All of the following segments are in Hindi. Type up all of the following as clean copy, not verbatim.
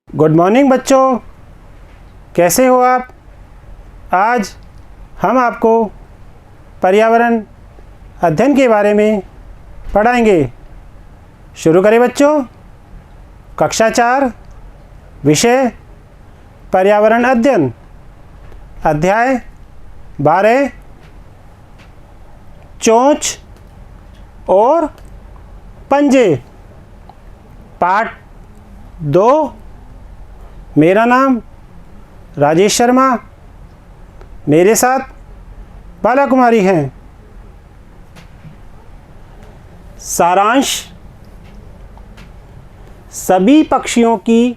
गुड मॉर्निंग बच्चों, कैसे हो आप। आज हम आपको पर्यावरण अध्ययन के बारे में पढ़ाएंगे। शुरू करें बच्चों। कक्षा 4 विषय पर्यावरण अध्ययन, अध्याय 12 चोंच और पंजे, पाठ 2। मेरा नाम राजेश शर्मा, मेरे साथ बाला कुमारी हैं। सारांश। सभी पक्षियों की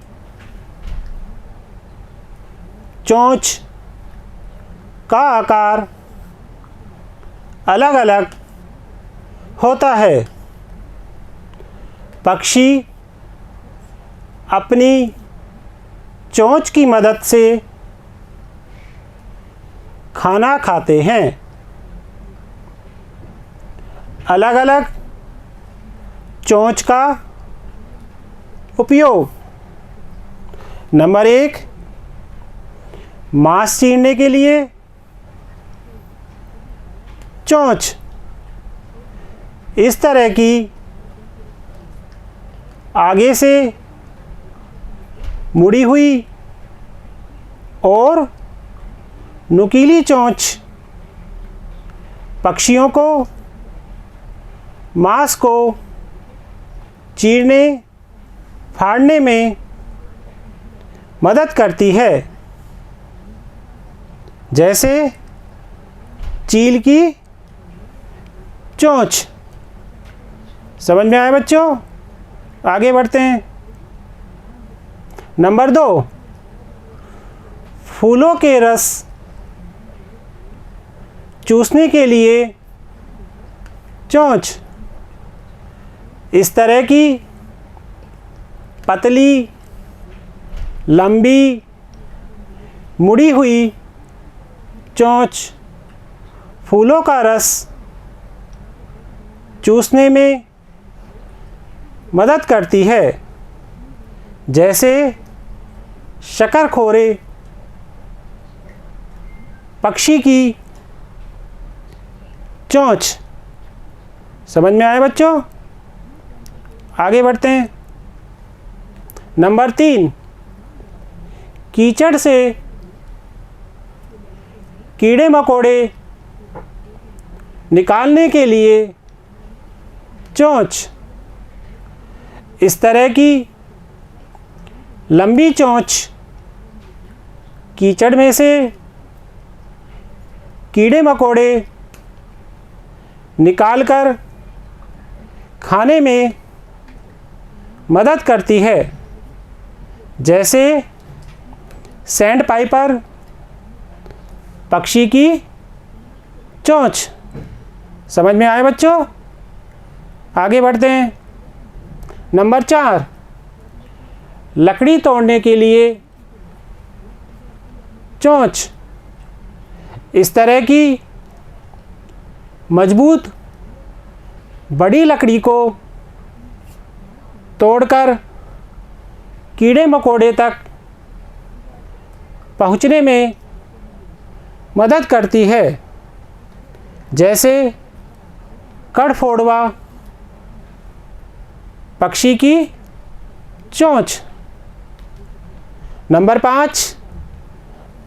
चोंच का आकार अलग अलग होता है। पक्षी अपनी चोंच की मदद से खाना खाते हैं। अलग अलग चोंच का उपयोग। नंबर 1, मांस चीरने के लिए चोंच। इस तरह की आगे से मुड़ी हुई और नुकीली चोंच पक्षियों को मांस को चीरने फाड़ने में मदद करती है, जैसे चील की चोंच। समझ में आया बच्चों? आगे बढ़ते हैं। नंबर 2, फूलों के रस चूसने के लिए चोंच। इस तरह की पतली, लंबी, मुड़ी हुई चोंच फूलों का रस चूसने में मदद करती है, जैसे शकरखोरे पक्षी की चोंच। समझ में आया बच्चों? आगे बढ़ते हैं। नंबर 3, कीचड़ से कीड़े मकोड़े निकालने के लिए चोंच। इस तरह की लंबी चोंच कीचड़ में से कीड़े मकोड़े निकालकर खाने में मदद करती है, जैसे सैंड पाइपर पक्षी की चोंच। समझ में आए बच्चों? आगे बढ़ते हैं। नंबर 4, लकड़ी तोड़ने के लिए चोंच। इस तरह की मजबूत बड़ी लकड़ी को तोड़कर कीड़े मकोड़े तक पहुंचने में मदद करती है, जैसे कड़फोड़वा पक्षी की चोंच। नंबर 5,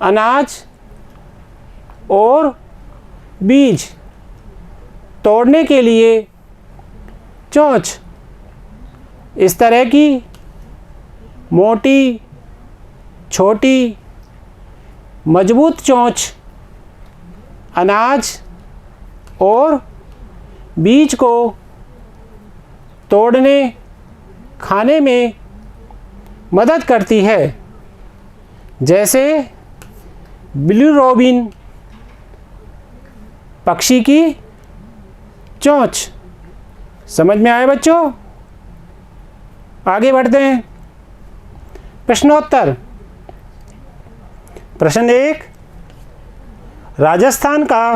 अनाज और बीज तोड़ने के लिए चोंच। इस तरह की मोटी, छोटी, मजबूत चोंच अनाज और बीज को तोड़ने खाने में मदद करती है, जैसे ब्लू रोबिन पक्षी की चोंच। समझ में आए बच्चों? आगे बढ़ते हैं। प्रश्नोत्तर। प्रश्न 1, राजस्थान का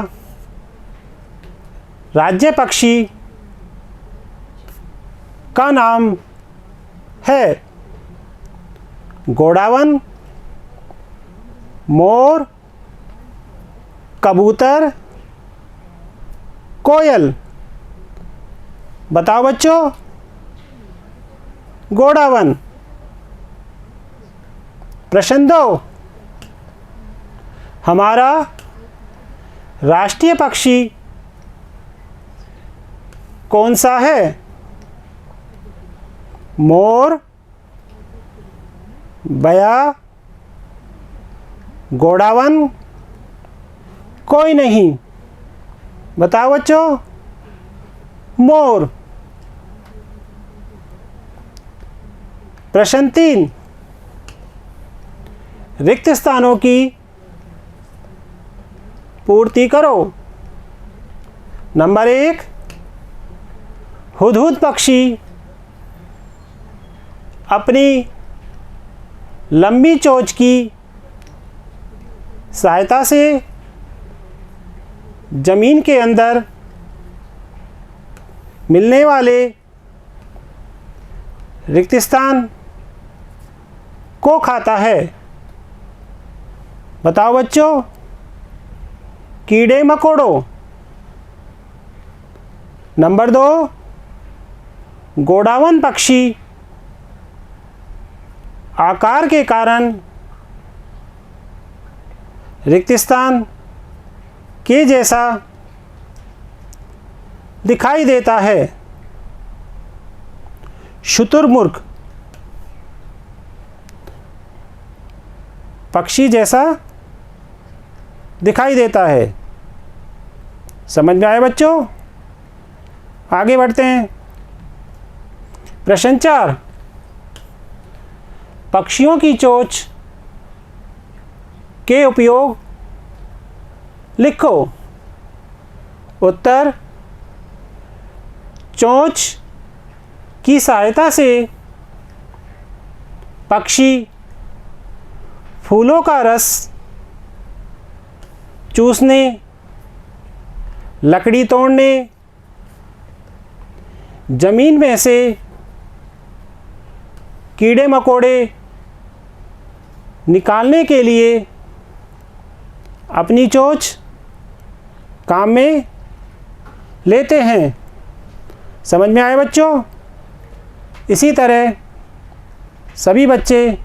राज्य पक्षी का नाम है? घोड़ावन, मोर, कबूतर, कोयल। बताओ बच्चों। घोड़ावन। प्रश्न 2, हमारा राष्ट्रीय पक्षी कौन सा है? मोर, बया, घोड़ावन, कोई नहीं। बताओ बच्चों। मोर। प्रश्न 3, रिक्त स्थानों की पूर्ति करो। नंबर 1, हुदहुद पक्षी अपनी लंबी चोंच की सहायता से जमीन के अंदर मिलने वाले रिक्त स्थान को खाता है। बताओ बच्चों। कीड़े मकोड़ों। नंबर 2, घोड़ावन पक्षी आकार के कारण रिक्त स्थान के जैसा दिखाई देता है। शुतुरमुर्ग पक्षी जैसा दिखाई देता है। समझ में आया बच्चों? आगे बढ़ते हैं। प्रश्न 4, पक्षियों की चोंच के उपयोग लिखो। उत्तर, चोंच की सहायता से पक्षी फूलों का रस चूसने, लकड़ी तोड़ने, जमीन में से कीड़े मकोड़े निकालने के लिए अपनी चोंच काम में लेते हैं। समझ में आए बच्चों? इसी तरह सभी बच्चे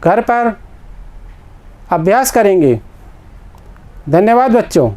घर पर अभ्यास करेंगे। धन्यवाद बच्चों।